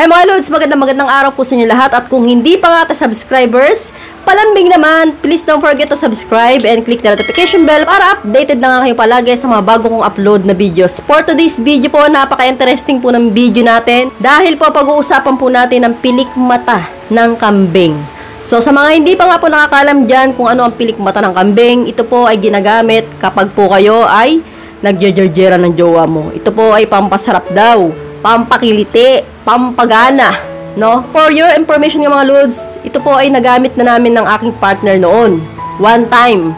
Hi mga Lods, magandang araw po sa inyo lahat. At kung hindi pa nga subscribers, palambing naman, please don't forget to subscribe and click the notification bell para updated na nga kayo palagi sa mga bago kong upload na videos. For today's video po, napaka-interesting po ng video natin dahil po pag-uusapan po natin ang pilik mata ng kambing. So sa mga hindi pa nga po nakakalam dyan kung ano ang pilik mata ng kambing, ito po ay ginagamit kapag po kayo ay nagjejerjera ng jowa mo. Ito po ay pampasarap daw, pampakiliti, pampagana, no? For your information ng mga Lods, ito po ay nagamit na namin ng aking partner noon. One time.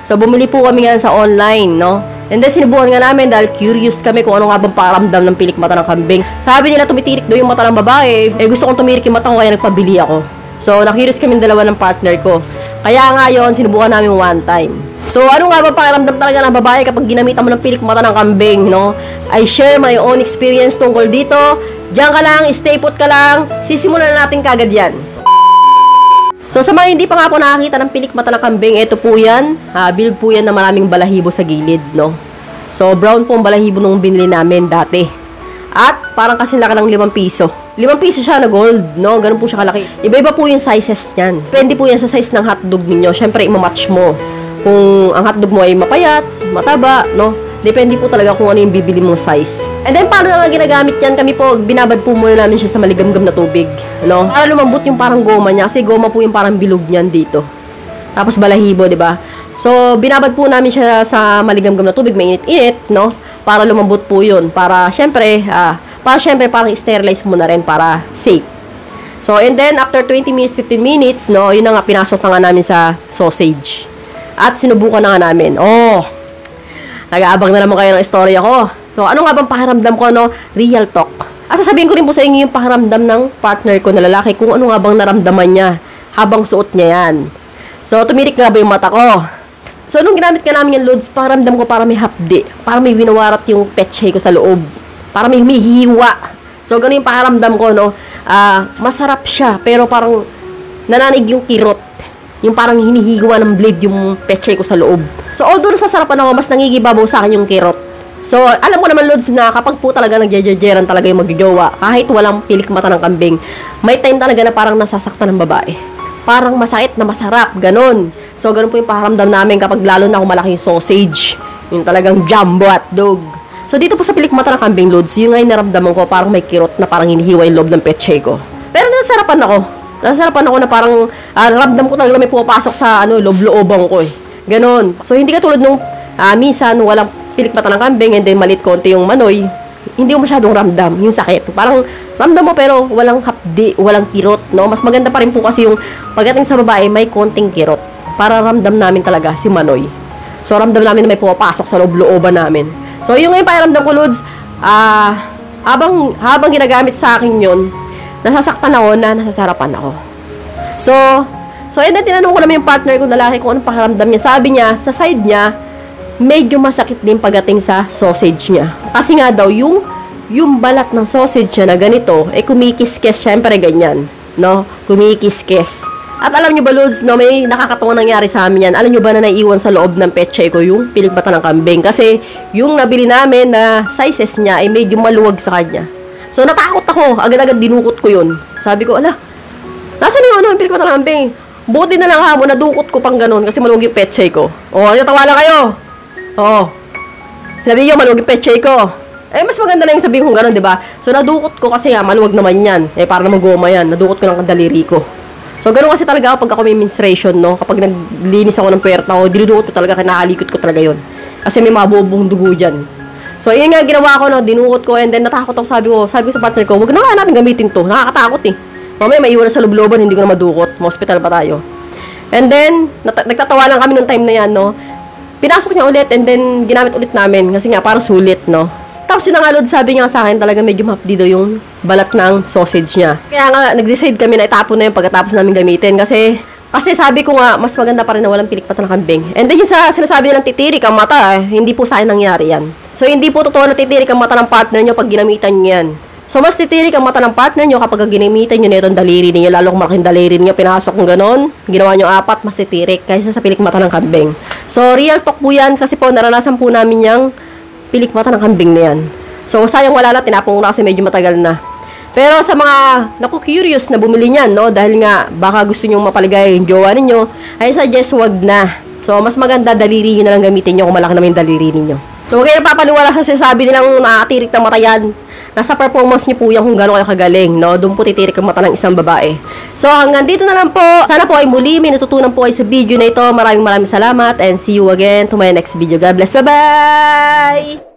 So, bumili po kami nga sa online, no? And then, sinubukan nga namin dahil curious kami kung ano nga bang paramdam ng pilik mata ng kambing. Sabi nila tumitirik daw yung mata ng babae. Gusto kong tumirik yung mata ko kaya nagpabili ako. So, na-curious kami dalawa ng partner ko. Kaya nga yun, sinubukan namin one time. So, ano nga ba pakiramdam talaga ng babae kapag ginamitan mo ng pilik mata ng kambing, no? I share my own experience tungkol dito. Diyan ka lang, stay put ka lang. Sisimulan na natin kagad yan. So, sa mga hindi pa nga po nakakita ng pilik mata ng kambing, ito po yan. Bilog po yan na maraming balahibo sa gilid, no? So, brown po ang balahibo nung binili namin dati. At parang kasi laki ng 5 piso. 5 piso siya na gold, no? Ganun po siya kalaki. Iba-iba po yung sizes niyan. Depende po yan sa size ng hotdog ninyo. Siyempre, imamatch mo. Kung ang hotdog mo ay mapayat, mataba, no? Depende po talaga kung ano yung bibili mong size. And then, paano na nga ginagamit yan? Kami po, binabad po muna namin siya sa maligamgam na tubig, no? Para lumambot yung parang goma niya. Kasi goma po yung parang bilog niyan dito. Tapos balahibo, di ba? So, binabad po namin siya sa maligamgam na tubig, mainit-init, no? Para lumambot po yun. Para, syempre, parang sterilize mo na rin para safe. So, and then, after 20 minutes, 15 minutes, no? Yun na nga, pinasok na nga namin sa sausage. At sinubukan na nga namin. Nag-aabang na naman kayo ng istorya ko. So, ano nga bang pakiramdam ko, no? Real talk. At sasabihin ko rin po sa inyo yung pakiramdam ng partner ko na lalaki kung ano nga bang naramdaman niya habang suot niya yan. So, tumirik nga ba yung mata ko? So, nung ginamit ka namin yung Lods, pakiramdam ko para may hapdi. Para may winawarat yung pechay ko sa loob. Para may humihiwa. So, ganun yung pakiramdam ko, no? Masarap siya, pero parang nananig yung kirot. Yung parang hinihigawa ng blade yung pechay ko sa loob. So, although nasasarapan ako, mas nangigibabaw sa akin yung kirot. So, alam ko naman, Lods, na kapag po talaga nagjejejeran talaga yung magjojowa, kahit walang pilik mata ng kambing, may time talaga na parang nasasaktan ng babae. Parang masakit na masarap, ganun. So, ganun po yung pakiramdam namin kapag lalo na kung malaki yung sausage. Yung talagang jumbo hotdog. So, dito po sa pilik mata ng kambing, Lods, yung nga yung naramdaman ko, parang may kirot na parang hinihiwa yung loob ng pechay ko. Pero nasarapan ako. Nasarapan ako na parang ramdam ko talaga may pumapasok sa loob-loobang ko eh. Ganon. So, hindi ka tulad nung minsan walang pilik mata ng kambing and then malit konti yung manoy. Hindi mo masyadong ramdam yung sakit. Parang ramdam mo pero walang hapdi, walang kirot, no? Mas maganda pa rin po kasi yung pagdating sa babae may konting kirot. Para ramdam namin talaga si manoy. So, ramdam namin na may pumapasok sa loob-looban namin. So, yung ngayon pakiramdam ko, Lods, habang ginagamit sa akin yun, nasasaktan ako na nasasarapan ako. So, and then tinanong ko naman yung partner ko lalaki kung anong pakiramdam niya. Sabi niya, sa side niya, medyo masakit din pagdating sa sausage niya. Kasi nga daw, yung balat ng sausage niya na ganito, kumikis-kes, syempre ganyan, no? Kumikis-kes. At alam niyo ba, Lods, no, may nakakatawang nangyari sa amin yan. Alam niyo ba na naiiwan sa loob ng pechay ko yung pilik mata ng kambing? Kasi yung nabili namin na sizes niya ay medyo maluwag sa kanya. So, natakot ako. Agad-agad dinukot ko yun. Sabi ko, nasaan yung pilik mata ng kambing? Buti na lang nadukot ko pang ganun kasi maluwag yung pechay ko. Natawa lang kayo. Sabi niyo, maluwag yung pechay ko. Mas maganda na yung sabihin kong ganun, di ba? So, nadukot ko kasi maluwag naman yan. Para naman goma yan. Nadukot ko ng kadaliri ko. So, ganun kasi talaga pag ako may menstruation, no? Kapag naglinis ako ng puwerta ko, dinudukot ko talaga, kinakalikot ko talaga yun. Kasi may mabubong dugo dyan. So, yun nga ginawa ko, no? Dinukot ko, and then natakot ako, sabi ko sa partner ko, wag na nga natin gamitin to. Nakakatakot eh. Mamaya may iwan na sa loob-looban, hindi ko na madukot. Hospital pa tayo. And then, nagtatawa lang kami nung time na yan, no? Pinasok niya ulit, and then ginamit ulit namin. Kasi nga, parang sulit, no? Tapos yun nga, Lod, sabi niya sa akin, talaga medyo mapdi daw yung balat ng sausage niya. Kaya nga, nag-decide kami na itapon na yung pagkatapos namin gamitin. Kasi sabi ko nga, mas maganda pa rin na walang pilik mata ng kambing. And then yung sinasabi nilang titirik ang mata, hindi po sa akin nangyari yan. So, hindi po totoo na titirik ang mata ng partner nyo pag ginamitan nyo yan. So, mas titirik ang mata ng partner nyo kapag ginamitan nyo na itong daliri niya, lalo kung malaking daliri niya, pinasok ng ganon, ginawa nyo 4, mas titirik kaysa sa pilik mata ng kambing. So, real talk po yan kasi po naranasan po namin yung pilik mata ng kambing na yan. So, sayang wala na, tinapong na kasi medyo matagal na. Pero sa mga naku-curious na bumili niyan, no, dahil nga baka gusto niyo mapaligaya yung jowa ninyo, I suggest wag na. So, mas maganda daliri nyo na lang gamitin nyo kung malaki naman yung daliri ninyo. So, huwag kayo napapaniwala sa sinasabi nilang nakatirik ng mata yan. Nasa performance nyo po yan kung gano'n kayo kagaling, no? Doon po titirik ang mata ng isang babae. So, hanggang dito na lang po. Sana po ay muli may natutunan po kayo sa video na ito. Maraming salamat and see you again to my next video. God bless. Bye-bye!